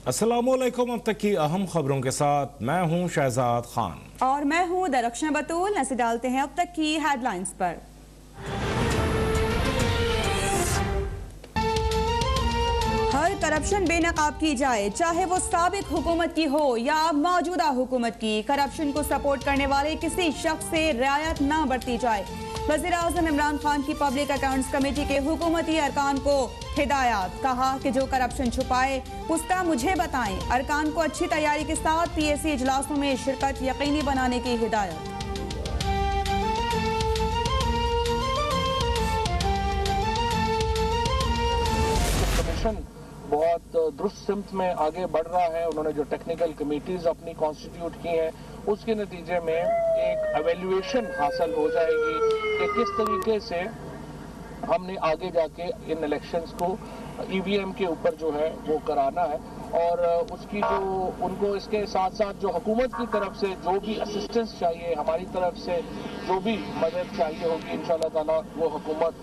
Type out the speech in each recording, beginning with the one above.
अस्सलामुअलैकुम। अब तक की अहम खबरों के साथ मैं हूं शहजाद खान और मैं हूं दरख्शन बतूल। नजर डालते हैं अब तक की हेडलाइंस पर। हर करप्शन बेनकाब की जाए, चाहे वो साबिक हुकूमत की हो या मौजूदा हुकूमत की। करप्शन को सपोर्ट करने वाले किसी शख्स से रियायत न बरती जाए। वज़ीर आज़म इमरान खान की पब्लिक अकाउंट्स कमेटी के हुकूमती अरकान को हिदायत। कहा कि जो करप्शन छुपाए उसका मुझे बताएं। अरकान को अच्छी तैयारी के साथ PAC इजलासों में शिरकत यकीनी बनाने की हिदायत। बहुत दुरुस्त सिमत में आगे बढ़ रहा है। उन्होंने जो टेक्निकल कमेटीज अपनी कॉन्स्टिट्यूट की हैं उसके नतीजे में एक एवेल्युएशन हासिल हो जाएगी कि किस तरीके से हमने आगे जाके इन इलेक्शंस को EVM के ऊपर जो है वो कराना है। और उसकी जो उनको इसके साथ साथ जो हुकूमत की तरफ से जो भी असिस्टेंस चाहिए, हमारी तरफ से जो भी मदद चाहिए होगी, इंशाअल्लाह ताला वो हुकूमत।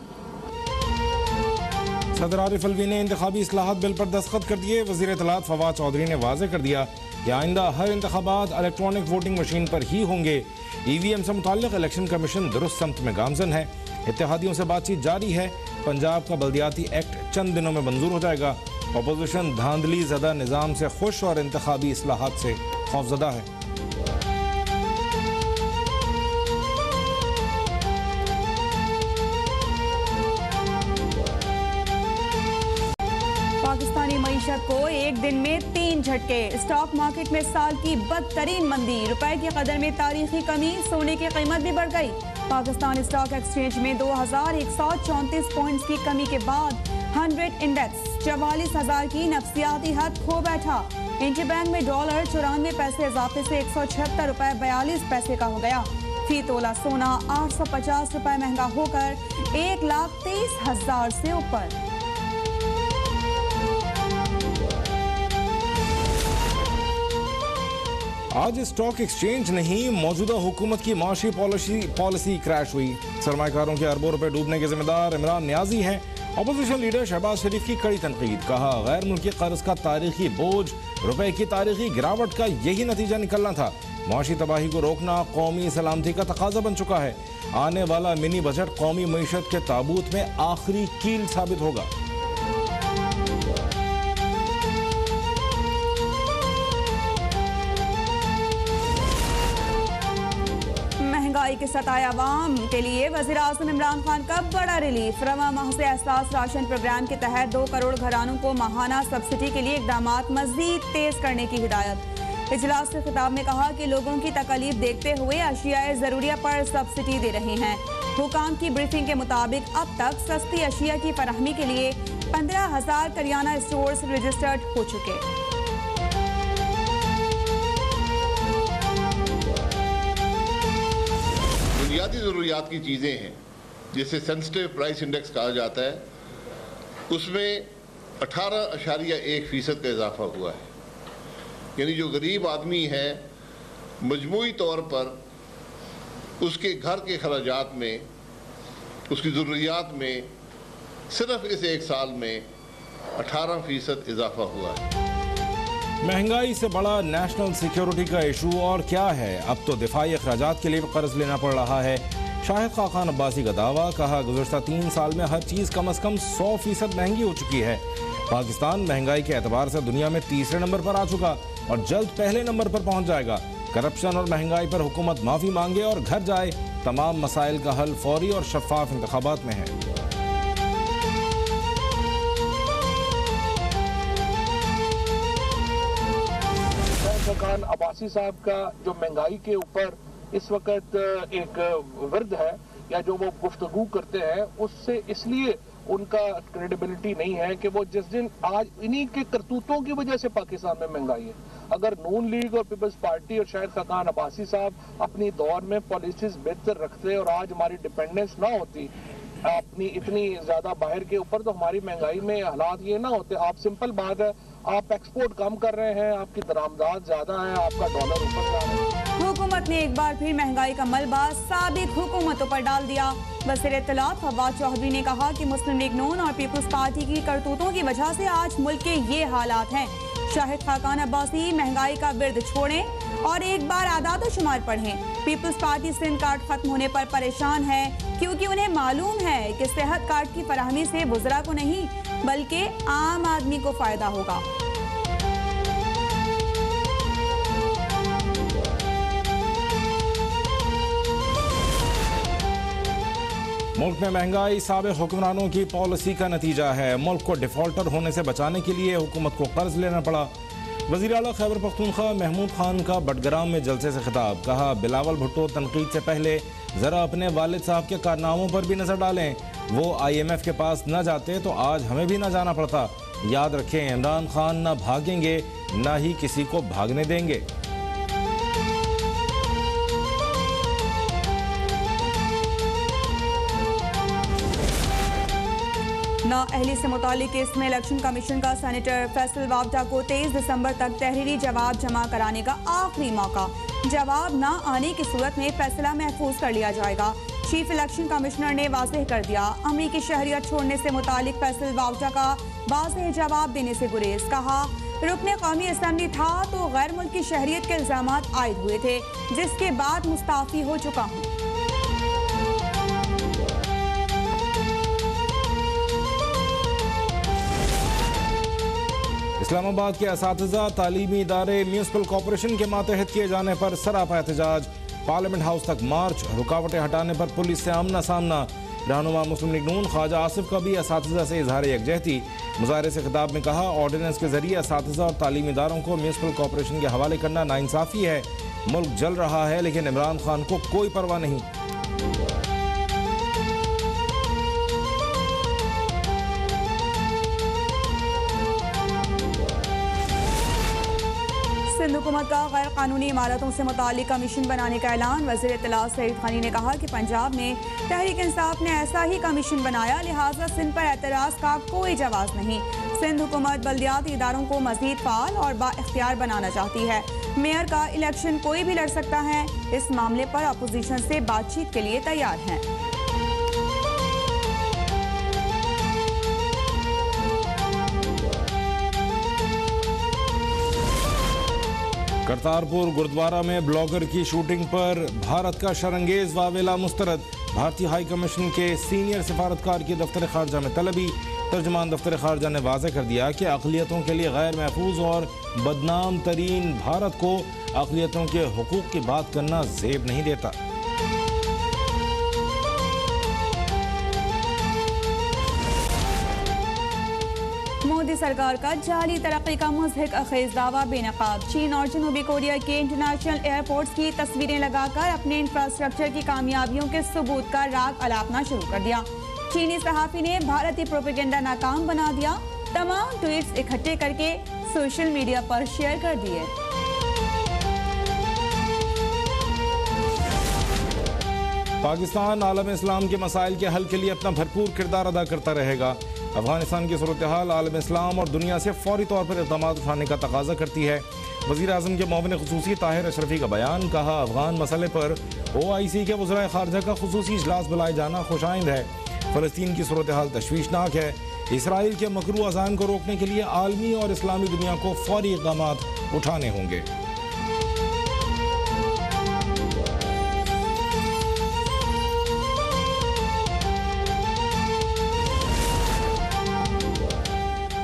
सदर आरिफ अलवी ने इंतखाबी इस्लाहात बिल पर दस्तखत कर दिए। वज़ीर इत्तलात फवाद चौधरी ने वाज़ेह कर दिया कि आइंदा हर इंतखाबात इलेक्ट्रॉनिक वोटिंग मशीन पर ही होंगे। EVM से मुताल्लिक इलेक्शन कमीशन दुरुस्त समत में गामजन है। इत्तेहादियों से बातचीत जारी है। पंजाब का बल्दियाती एक्ट चंद दिनों में मंजूर हो जाएगा। अपोजिशन धांधली ज़दा निज़ाम से खुश और इंतखाबी इस्लाहात से खौफजदा है। पाकिस्तानी मईशत को एक दिन में 3 झटके। स्टॉक मार्केट में साल की बदतरीन मंदी। रुपए की कदर में तारीखी कमी। सोने की कीमत भी बढ़ गई। पाकिस्तान स्टॉक एक्सचेंज में 2134 पॉइंट्स की कमी के बाद 100 इंडेक्स 44,000 की नफसियाती हद खो बैठा। इंटरबैंक में डॉलर 94 पैसे इजाफे से 176 रुपए 42 पैसे का हो गया। फी तोला सोना 850 रुपए महंगा होकर 1,30,000 से ऊपर। आज स्टॉक एक्सचेंज नहीं, मौजूदा हुकूमत की माशी पॉलिसी क्रैश हुई। सरमाकारों के अरबों रुपए डूबने के जिम्मेदार इमरान नियाजी हैं। अपोजिशन लीडर शहबाज शरीफ की कड़ी तनकीद। कहा गैर मुल्की कर्ज का तारीखी बोझ, रुपए की तारीखी गिरावट का यही नतीजा निकलना था। माशी तबाही को रोकना कौमी सलामती का तकाजा बन चुका है। आने वाला मिनी बजट कौमी मईशत के ताबूत में आखिरी कील साबित होगा। महंगाई के सताए अवाम के लिए वज़ीर आज़म इमरान खान का बड़ा रिलीफ। रवा माह से एहसास राशन प्रोग्राम के तहत 2 करोड़ घरानों को माहाना सब्सिडी के लिए इक़दामात मज़ीद तेज करने की हिदायत। इजलास से खिताब में कहा कि लोगों की तकलीफ देखते हुए अशियाए ज़रूरिया पर सब्सिडी दे रहे हैं। हुकाम की ब्रीफिंग के मुताबिक अब तक सस्ती अशिया की फराहमी के लिए 15,000 करियाना स्टोर्स रजिस्टर्ड हो चुके। बुनियादी ज़रूरियात की चीज़ें हैं जिसे सेंसिटिव प्राइस इंडेक्स कहा जाता है, उसमें 18.1% का इजाफा हुआ है। यानी जो गरीब आदमी है मजमूई तौर पर उसके घर के खर्चात में, उसकी ज़रूरियात में सिर्फ इस एक साल में 18% इजाफा हुआ है। महंगाई से बड़ा नेशनल सिक्योरिटी का इशू और क्या है। अब तो दिफाई अखराजात के लिए भी कर्ज लेना पड़ रहा है। शाहिद खान अब्बासी का दावा। कहा गुज़श्ता 3 साल में हर चीज़ कम अज़ कम 100% महंगी हो चुकी है। पाकिस्तान महंगाई के एतबार से दुनिया में तीसरे नंबर पर आ चुका और जल्द पहले नंबर पर पहुंच जाएगा। करप्शन और महंगाई पर हुकूमत माफ़ी मांगे और घर जाए। तमाम मसाइल का हल फौरी और शफाफ इंतखाबात में है। खान अब्बासी साहब का जो महंगाई के ऊपर इस वक्त एक वर्द है या जो वो गुफ्तगू करते हैं, उससे इसलिए उनका क्रेडिबिलिटी नहीं है कि वो जिस दिन आज इन्हीं के करतूतों की वजह से पाकिस्तान में महंगाई है। अगर नून लीग और पीपल्स पार्टी और शाहिद खान अब्बासी साहब अपनी दौर में पॉलिसीज बेहतर रखते और आज हमारी डिपेंडेंस ना होती अपनी इतनी ज्यादा बाहर के ऊपर, तो हमारी महंगाई में हालात ये ना होते। आप सिंपल बात है, आप एक्सपोर्ट कम कर रहे हैं, आपकी दरामदात ज्यादा है, आपका डॉलर ऊपर जा रहा है। हुकूमत ने एक बार फिर महंगाई का मलबा साबिक हुकूमतों पर डाल दिया। वज़ीर इत्तलात फवाद चौधरी ने कहा कि मुस्लिम लीग नून और पीपल्स पार्टी की करतूतों की वजह से आज मुल्क के ये हालात हैं। शाहिद खाकान अब्बासी महंगाई का विर्द छोड़ें और एक बार आदाद शुमार पढ़ें। पीपल्स पार्टी सिंध कार्ड खत्म होने पर परेशान है क्योंकि उन्हें मालूम है कि सेहत कार्ड की फराहमी से बुज़रा को नहीं बल्कि आम आदमी को फायदा होगा। मुल्क में महंगाई साबिक़ हुक्मरानों की पॉलिसी का नतीजा है। मुल्क को डिफॉल्टर होने से बचाने के लिए हुकूमत को कर्ज लेना पड़ा। वज़ीर आला खैबर पख्तूनख्वा महमूद खान का बटग्राम में जलसे से खिताब। कहा, बिलावल भुट्टो तनकीद से पहले ज़रा अपने वालिद साहब के कारनामों पर भी नज़र डालें। वो IMF के पास न जाते तो आज हमें भी न जाना पड़ता। याद रखें, इमरान खान न भागेंगे न ही किसी को भागने देंगे। नाअहली से मुतालिक केस में इलेक्शन कमीशन का सेनेटर फैसल वावटा को 23 दिसंबर तक तहरीरी जवाब जमा कराने का आखिरी मौका। जवाब न आने की सूरत में फैसला महफूज कर लिया जाएगा। चीफ इलेक्शन कमिश्नर ने वाज़ेह कर दिया, अमरीकी शहरियत छोड़ने से मुतालिक फैसल वावटा का वाज़ेह जवाब देने से गुरेज। कहा, रुकने कौमी असम्बली था तो गैर मुल्की शहरियत के इल्जामात आयद हुए थे, जिसके बाद मुस्ताफ़ी हो चुका हूँ। इस्लामाबाद के असातिज़ा तालीमी इदारे म्यूनसिपल कॉरपोरेशन के मातहत किए जाने पर सरापा एहतजाज। पार्लियामेंट हाउस तक मार्च, रुकावटें हटाने पर पुलिस से आमना सामना। रहनुमा मुस्लिम लीग नून ख्वाजा आसिफ का भी असातिज़ा से इजहार यकजहती। मुजाहरे से खिताब में कहा, ऑर्डिनेंस के जरिए असातिज़ा और तालीमी इदारों को म्यूनसिपल कॉरपोरेशन के हवाले करना नाइंसाफ़ी है। मुल्क जल रहा है लेकिन इमरान खान को कोई परवाह नहीं। सिंध हुकूमत का गैर कानूनी इमारतों से मुतालिक कमीशन बनाने का ऐलान। वज़ीर इत्तलात सईद खानी ने कहा कि पंजाब में तहरीक इंसाफ ने ऐसा ही कमीशन बनाया, लिहाजा सिंध पर एतराज़ का कोई जवाब नहीं। सिंध हुकूमत बल्दियाती इदारों को मज़ीद फ़ाल और बाइख्तियार बनाना चाहती है। मेयर का इलेक्शन कोई भी लड़ सकता है। इस मामले पर अपोजिशन से बातचीत के लिए तैयार हैं। करतारपुर गुरुद्वारा में ब्लॉगर की शूटिंग पर भारत का शरंगेज वावेला मुस्तरद। भारतीय हाई कमीशन के सीनियर सिफारतकार की दफ्तर खारजा में तलबी। तर्जमान दफ्तर खारजा ने वाज़ेह कर दिया कि अक़लियतों के लिए गैर महफूज और बदनाम तरीन भारत को अक़लियतों के हुकूक की बात करना ज़ेब नहीं देता। मोदी सरकार का जाली तरक्की का मुज़हिक अखेज़ दावा बेनकाब। चीन और जनूबी कोरिया के इंटरनेशनल एयरपोर्ट्स की तस्वीरें लगाकर अपने इंफ्रास्ट्रक्चर की कामयाबियों के सबूत का राग अलापना शुरू कर दिया। चीनी सहाफ़ी ने भारतीय प्रोपेगेंडा नाकाम बना दिया। तमाम ट्वीट्स इकट्ठे करके सोशल मीडिया पर शेयर कर दिए। पाकिस्तान आलम इस्लाम के मसाइल के हल के लिए अपना भरपूर किरदार अदा करता रहेगा। अफगानिस्तान की सूरत हाल आलम इस्लाम और दुनिया से फौरी तौर पर इक़दाम उठाने का तकाजा करती है। वज़ीर आज़म के मुआविन ख़ुसूसी ताहिर अशरफी का बयान। कहा, अफगान मसले पर OIC के वज़राए ख़ारजा का ख़ुसूसी इजलास बुलाए जाना खुशाइंद है। फ़लस्तीन की सूरत हाल तशवीशनाक है। इसराइल के मकरू अज़ान को रोकने के लिए आलमी और इस्लामी दुनिया को फौरी इक़दाम उठाने होंगे।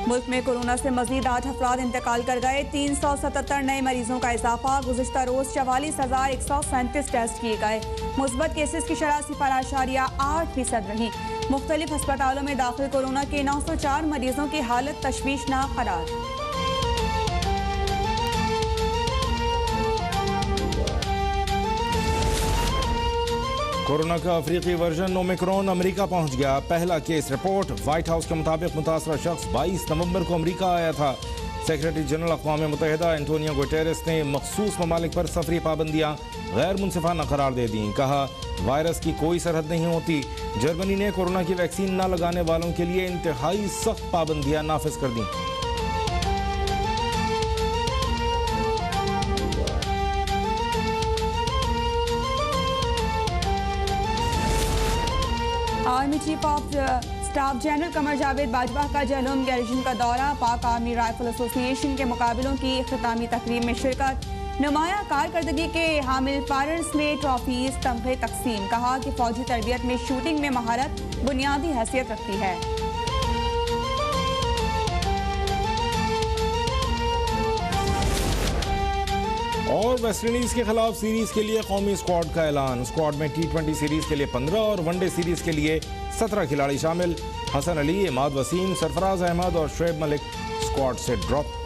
मुल्क में कोरोना से मजीद 8 अफराद इंतकाल कर गए। 377 नए मरीजों का इजाफा। गुज़िश्ता रोज 44,137 टेस्ट किए गए। मुस्बत केसेस की शरह 0.8% रही। मुख्तलिफ अस्पतालों में दाखिल कोरोना के 904 मरीजों की हालत तशवीशनाक करार। कोरोना का अफ्रीकी वर्जन ओमिक्रॉन अमेरिका पहुंच गया। पहला केस रिपोर्ट। व्हाइट हाउस के मुताबिक मुतासरा शख्स 22 नवंबर को अमेरिका आया था। सेक्रेटरी जनरल अक़वाम मुत्तहिदा एंटोनियो गुटेरेस ने मखसूस ममालिक पर सफरी पाबंदियाँ गैर मुनसिफाना करार दे दी। कहा, वायरस की कोई सरहद नहीं होती। जर्मनी ने कोरोना की वैक्सीन न लगाने वालों के लिए इंतहाई सख्त पाबंदियाँ नाफिज कर दी। Army chief of staff general Qamar Javed Bajwa का जहलम गैरिजन का दौरा, पाक आर्मी राइफल एसोसिएशन के मुकाबलों की इख्तितामी तकरीब में शिरकत, नुमाया कारकर्दगी के हामिल फायरर्स में ट्रॉफीज तमगे तकसीम। कहा कि फौजी तरबियत में शूटिंग में महारत बुनियादी हैसियत रखती है। और वेस्टइंडीज के खिलाफ सीरीज के लिए कौमी स्क्वाड का ऐलान। स्क्वाड में T20 सीरीज के लिए 15 और वनडे सीरीज के लिए 17 खिलाड़ी शामिल। हसन अली, इमाद वसीम, सरफराज अहमद और शुएब मलिक स्क्वाड से ड्रॉप।